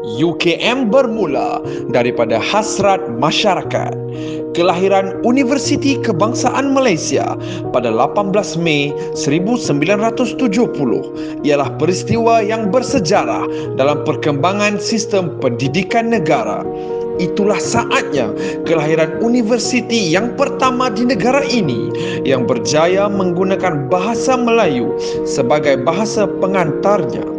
UKM bermula daripada hasrat masyarakat. Kelahiran Universiti Kebangsaan Malaysia pada 18 Mei 1970 ialah peristiwa yang bersejarah dalam perkembangan sistem pendidikan negara. Itulah saatnya kelahiran universiti yang pertama di negara ini yang berjaya menggunakan bahasa Melayu sebagai bahasa pengantarnya.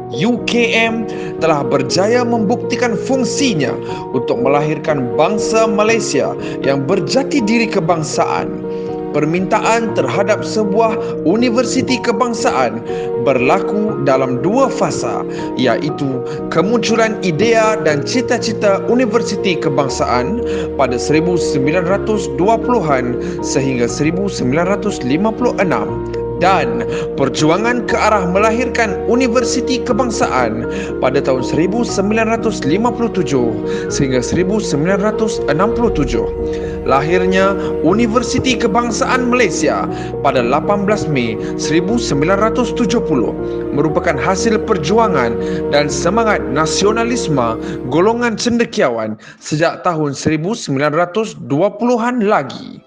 UKM telah berjaya membuktikan fungsinya untuk melahirkan bangsa Malaysia yang berjati diri kebangsaan. Permintaan terhadap sebuah universiti kebangsaan berlaku dalam dua fasa, iaitu kemunculan idea dan cita-cita universiti kebangsaan pada 1920-an sehingga 1956 dan perjuangan ke arah melahirkan Universiti Kebangsaan pada tahun 1957 sehingga 1967. Lahirnya Universiti Kebangsaan Malaysia pada 18 Mei 1970 merupakan hasil perjuangan dan semangat nasionalisme golongan cendekiawan sejak tahun 1920-an lagi.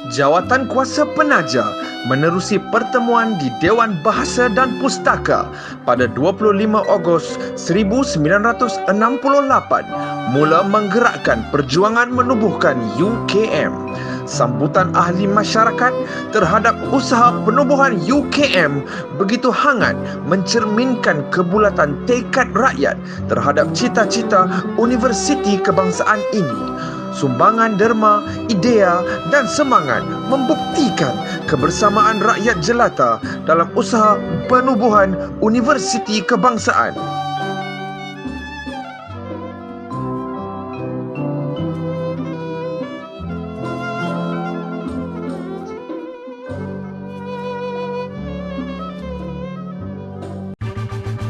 Jawatan Kuasa Penaja menerusi pertemuan di Dewan Bahasa dan Pustaka pada 25 Ogos 1968 mula menggerakkan perjuangan menubuhkan UKM. Sambutan ahli masyarakat terhadap usaha penubuhan UKM begitu hangat mencerminkan kebulatan tekad rakyat terhadap cita-cita Universiti Kebangsaan ini. Sumbangan derma, idea dan semangat membuktikan kebersamaan rakyat jelata dalam usaha penubuhan Universiti Kebangsaan.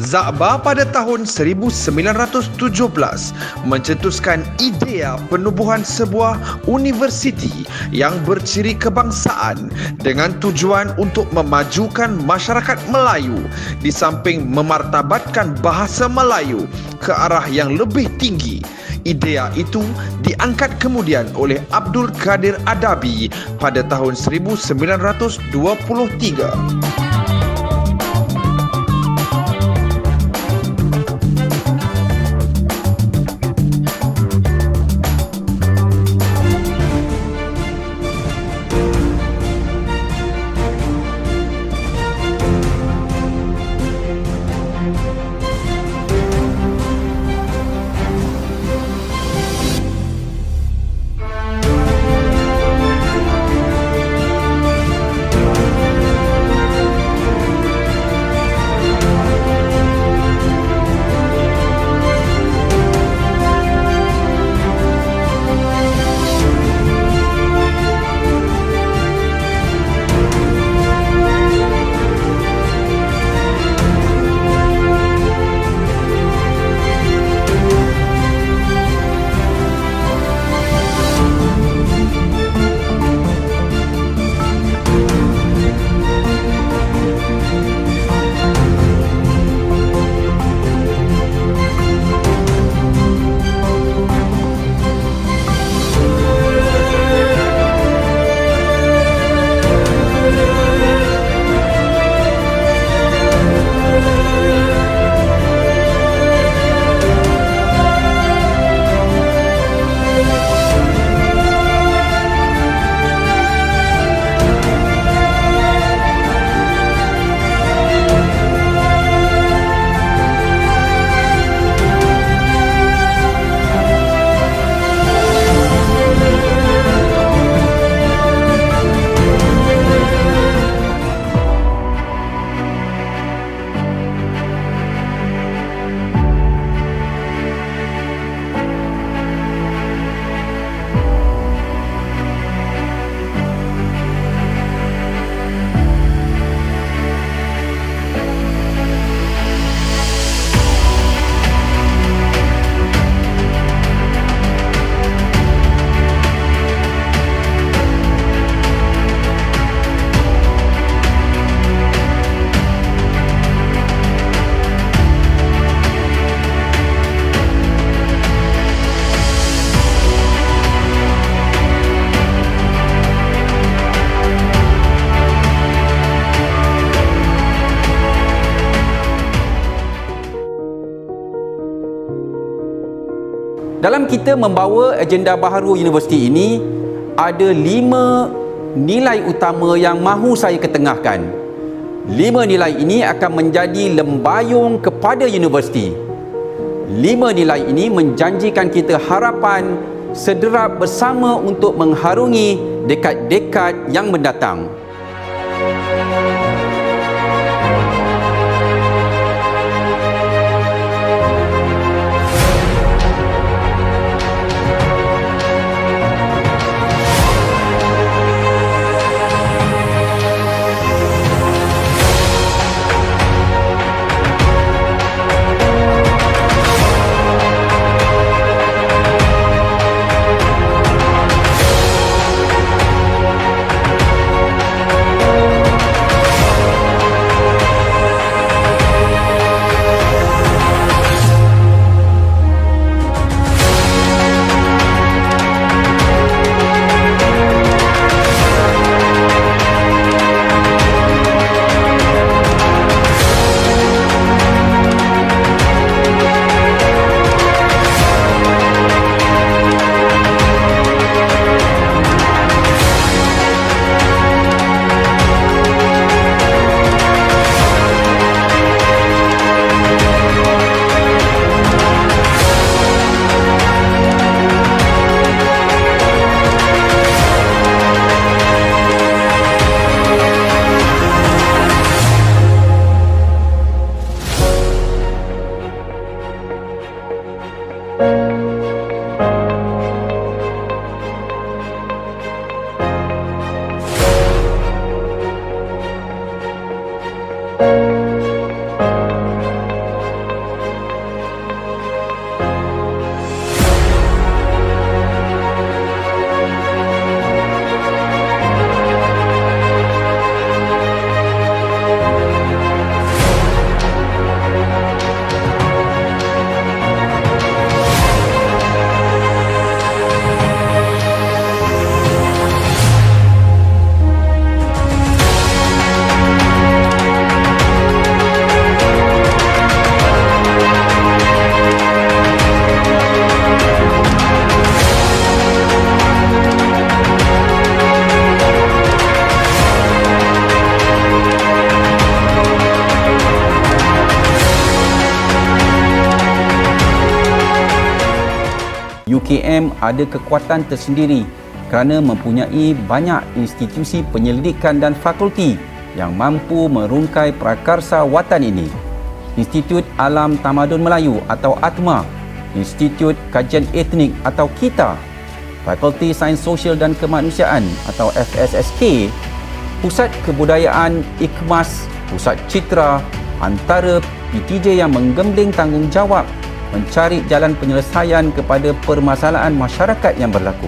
Zakba pada tahun 1917 mencetuskan idea penubuhan sebuah universiti yang berciri kebangsaan dengan tujuan untuk memajukan masyarakat Melayu di samping memartabatkan bahasa Melayu ke arah yang lebih tinggi. Idea itu diangkat kemudian oleh Abdul Kadir Adabi pada tahun 1923. Dalam kita membawa agenda baharu universiti ini, ada 5 nilai utama yang mahu saya ketengahkan. 5 nilai ini akan menjadi lembayung kepada universiti. 5 nilai ini menjanjikan kita harapan sederap bersama untuk mengharungi dekad-dekad yang mendatang. UKM ada kekuatan tersendiri kerana mempunyai banyak institusi penyelidikan dan fakulti yang mampu merungkai prakarsa watan ini. Institut Alam Tamadun Melayu atau ATMA, Institut Kajian Etnik atau KITA, Fakulti Sains Sosial dan Kemanusiaan atau FSSK, Pusat Kebudayaan IKMAS, Pusat Citra, antara PTJ yang menggembling tanggungjawab mencari jalan penyelesaian kepada permasalahan masyarakat yang berlaku.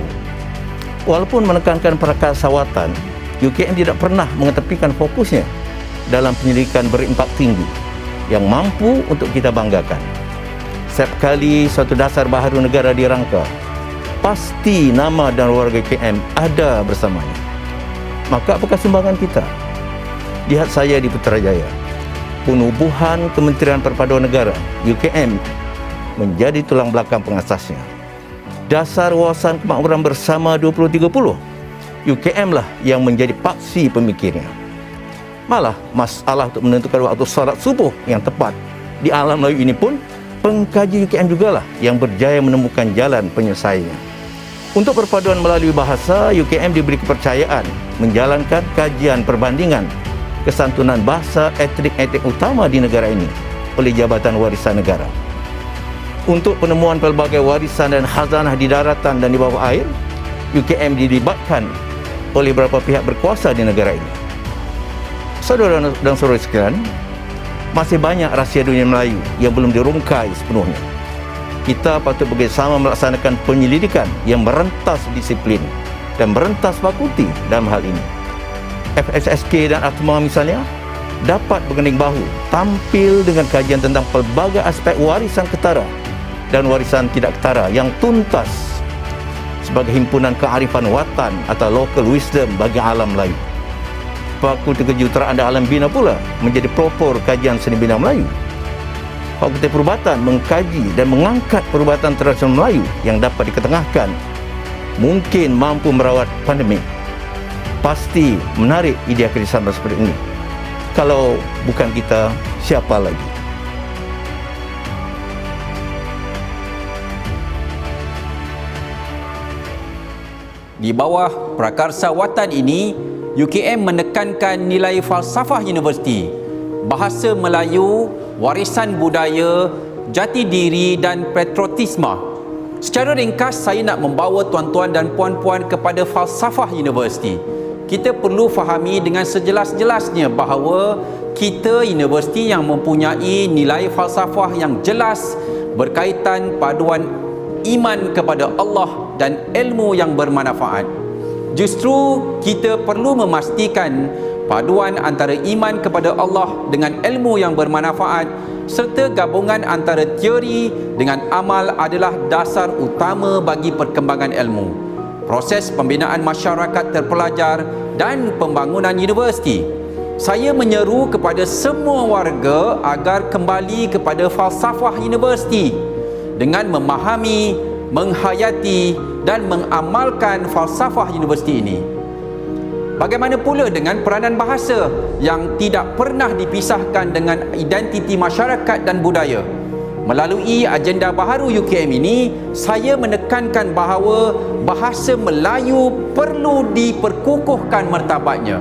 Walaupun menekankan prakarsa watan, UKM tidak pernah mengetepikan fokusnya dalam penyelidikan berimpak tinggi yang mampu untuk kita banggakan. Setiap kali suatu dasar baharu negara dirangka, pasti nama dan warga UKM ada bersamanya. Maka apakah sumbangan kita? Lihat saya di Putrajaya. Penubuhan Kementerian Perpaduan Negara, UKM, menjadi tulang belakang pengasasnya. Dasar wawasan kemakmuran bersama 2030, UKM lah yang menjadi paksi pemikirnya. Malah masalah untuk menentukan waktu solat subuh yang tepat di alam Melayu ini pun pengkaji UKM jugalah yang berjaya menemukan jalan penyelesaiannya. Untuk perpaduan melalui bahasa, UKM diberi kepercayaan menjalankan kajian perbandingan kesantunan bahasa etnik-etnik utama di negara ini oleh Jabatan Warisan Negara. Untuk penemuan pelbagai warisan dan khazanah di daratan dan di bawah air, UKM dilibatkan oleh beberapa pihak berkuasa di negara ini. Saudara dan saudari sekalian, masih banyak rahsia dunia Melayu yang belum dirungkai sepenuhnya. Kita patut bekerjasama melaksanakan penyelidikan yang merentas disiplin dan merentas fakulti dalam hal ini. FSSK dan ATMA misalnya dapat berganding bahu tampil dengan kajian tentang pelbagai aspek warisan ketara dan warisan tidak ketara yang tuntas sebagai himpunan kearifan watan atau local wisdom bagi alam Melayu. Fakulti Kejuruteraan dan Alam Bina pula menjadi pelopor kajian seni bina Melayu. Fakulti Perubatan mengkaji dan mengangkat perubatan tradisional Melayu yang dapat diketengahkan, mungkin mampu merawat pandemik. Pasti menarik idea kerjasama seperti ini. Kalau bukan kita, siapa lagi? Di bawah prakarsa watan ini, UKM menekankan nilai falsafah universiti, bahasa Melayu, warisan budaya, jati diri dan patriotisme. Secara ringkas, saya nak membawa tuan-tuan dan puan-puan kepada falsafah universiti. Kita perlu fahami dengan sejelas-jelasnya bahawa kita universiti yang mempunyai nilai falsafah yang jelas berkaitan paduan iman kepada Allah dan ilmu yang bermanfaat. Justru kita perlu memastikan paduan antara iman kepada Allah dengan ilmu yang bermanfaat serta gabungan antara teori dengan amal adalah dasar utama bagi perkembangan ilmu, proses pembinaan masyarakat terpelajar dan pembangunan universiti. Saya menyeru kepada semua warga agar kembali kepada falsafah universiti dengan memahami, menghayati dan mengamalkan falsafah universiti ini. Bagaimana pula dengan peranan bahasa yang tidak pernah dipisahkan dengan identiti masyarakat dan budaya? Melalui agenda baharu UKM ini, saya menekankan bahawa bahasa Melayu perlu diperkukuhkan martabatnya.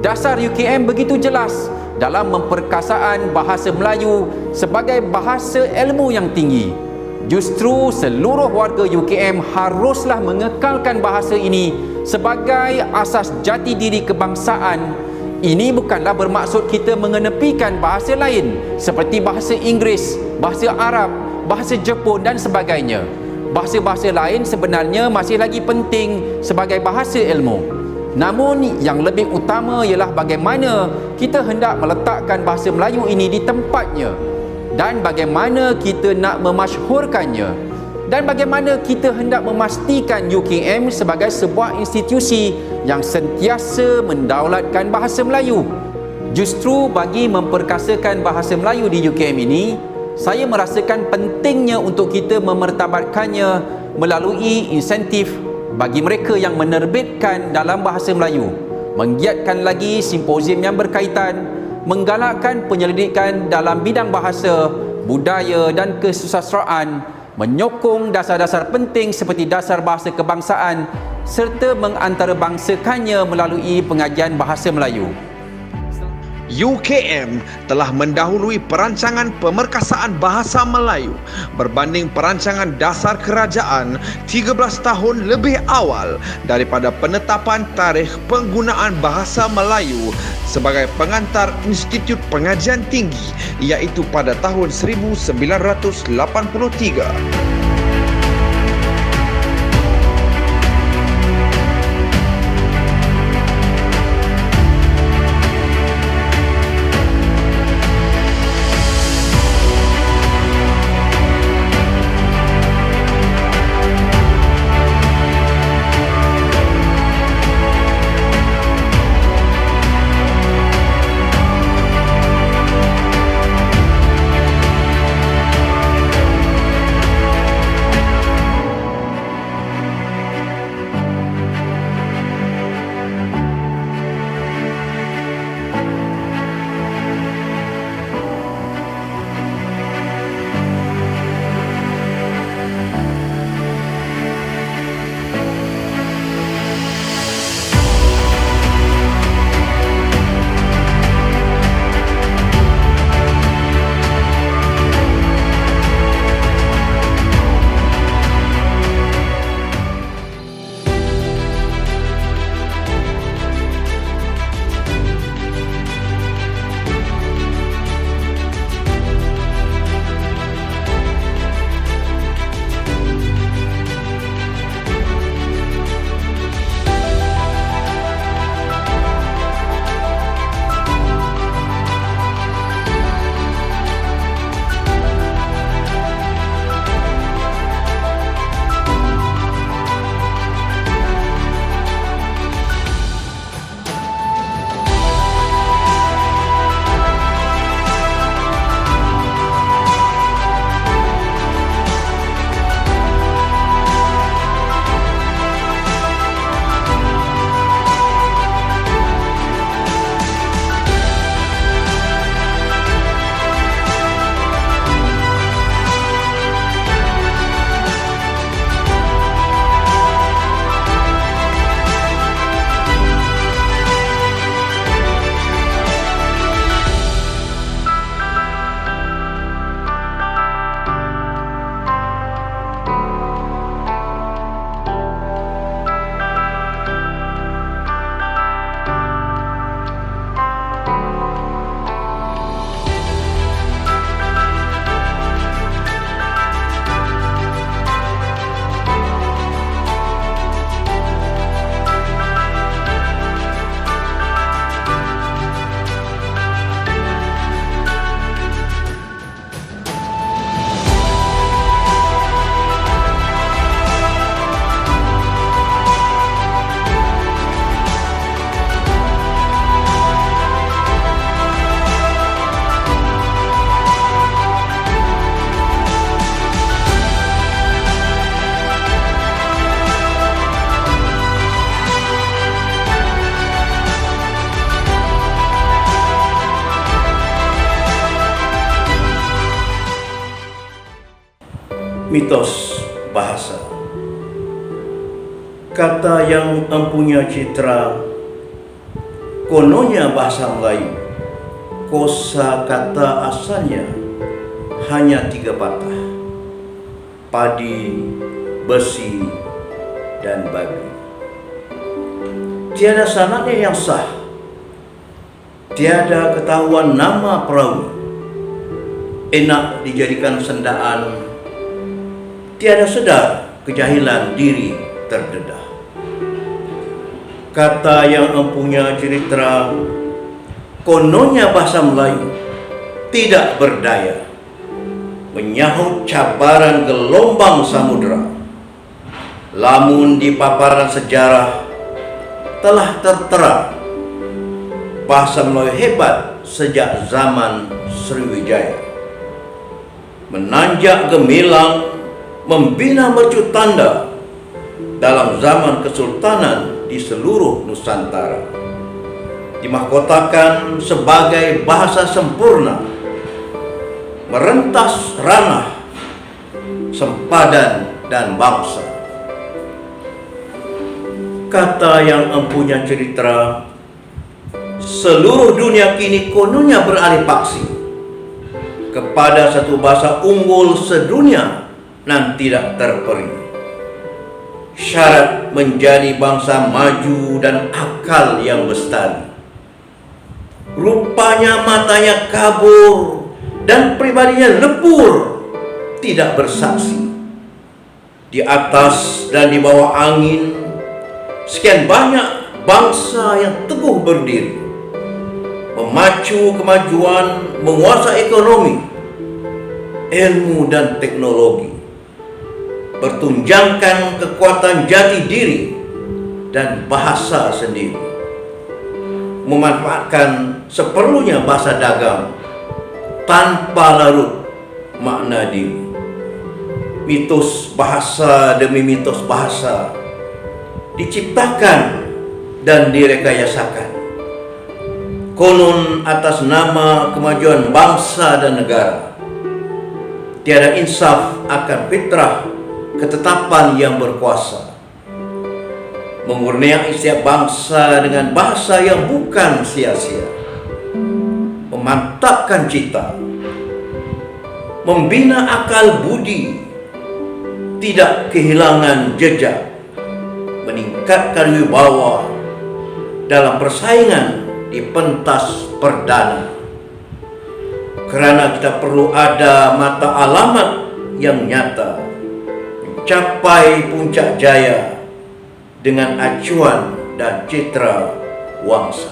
Dasar UKM begitu jelas dalam memperkasaan bahasa Melayu sebagai bahasa ilmu yang tinggi. Justru seluruh warga UKM haruslah mengekalkan bahasa ini sebagai asas jati diri kebangsaan. Ini bukanlah bermaksud kita mengenepikan bahasa lain seperti bahasa Inggeris, bahasa Arab, bahasa Jepun dan sebagainya. Bahasa-bahasa lain sebenarnya masih lagi penting sebagai bahasa ilmu. Namun yang lebih utama ialah bagaimana kita hendak meletakkan bahasa Melayu ini di tempatnya dan bagaimana kita nak memasyhurkannya dan bagaimana kita hendak memastikan UKM sebagai sebuah institusi yang sentiasa mendaulatkan bahasa Melayu. Justru bagi memperkasakan bahasa Melayu di UKM ini, saya merasakan pentingnya untuk kita memertabatkannya melalui insentif bagi mereka yang menerbitkan dalam bahasa Melayu, menggiatkan lagi simposium yang berkaitan, menggalakkan penyelidikan dalam bidang bahasa, budaya dan kesusastraan, menyokong dasar-dasar penting seperti dasar bahasa kebangsaan serta mengantarabangsakannya melalui pengajian bahasa Melayu. UKM telah mendahului perancangan pemerkasaan bahasa Melayu berbanding perancangan dasar kerajaan 13 tahun lebih awal daripada penetapan tarikh penggunaan bahasa Melayu sebagai pengantar Institut Pengajian Tinggi iaitu pada tahun 1983. Mitos bahasa. Kata yang mempunyai citra, kononnya bahasa Melayu. Kosa kata asalnya hanya 3 patah: padi, besi, dan babi. Tiada sanadnya yang sah, tiada ketahuan nama perawi, enak dijadikan sendaan, tiada sedar kejahilan diri terdedah. Kata yang mempunyai cerita, kononnya bahasa Melayu, tidak berdaya menyahut cabaran gelombang samudera. Lamun di paparan sejarah telah tertera, bahasa Melayu hebat sejak zaman Sriwijaya. Menanjak gemilang, membina mercu tanda dalam zaman kesultanan di seluruh Nusantara. Dimahkotakan sebagai bahasa sempurna, merentas ranah, sempadan, dan bangsa. Kata yang mempunyai cerita, seluruh dunia kini kononnya beralih paksi kepada satu bahasa unggul sedunia dan tidak terperi. Syarat menjadi bangsa maju dan akal yang bestari. Rupanya matanya kabur dan pribadinya lebur, tidak bersaksi. Di atas dan di bawah angin, sekian banyak bangsa yang teguh berdiri, memacu kemajuan, menguasai ekonomi, ilmu, dan teknologi, bertunjangkan kekuatan jati diri dan bahasa sendiri, memanfaatkan seperlunya bahasa dagang tanpa larut makna diri. Mitos bahasa demi mitos bahasa diciptakan dan direkayasakan, konon atas nama kemajuan bangsa dan negara. Tiada insaf akan fitrah ketetapan yang berkuasa, memurniakan setiap bangsa dengan bahasa yang bukan sia-sia, memantapkan cita, membina akal budi, tidak kehilangan jejak, meningkatkan wibawa dalam persaingan di pentas perdana. Kerana kita perlu ada mata alamat yang nyata, mencapai puncak jaya dengan acuan dan citra wangsa.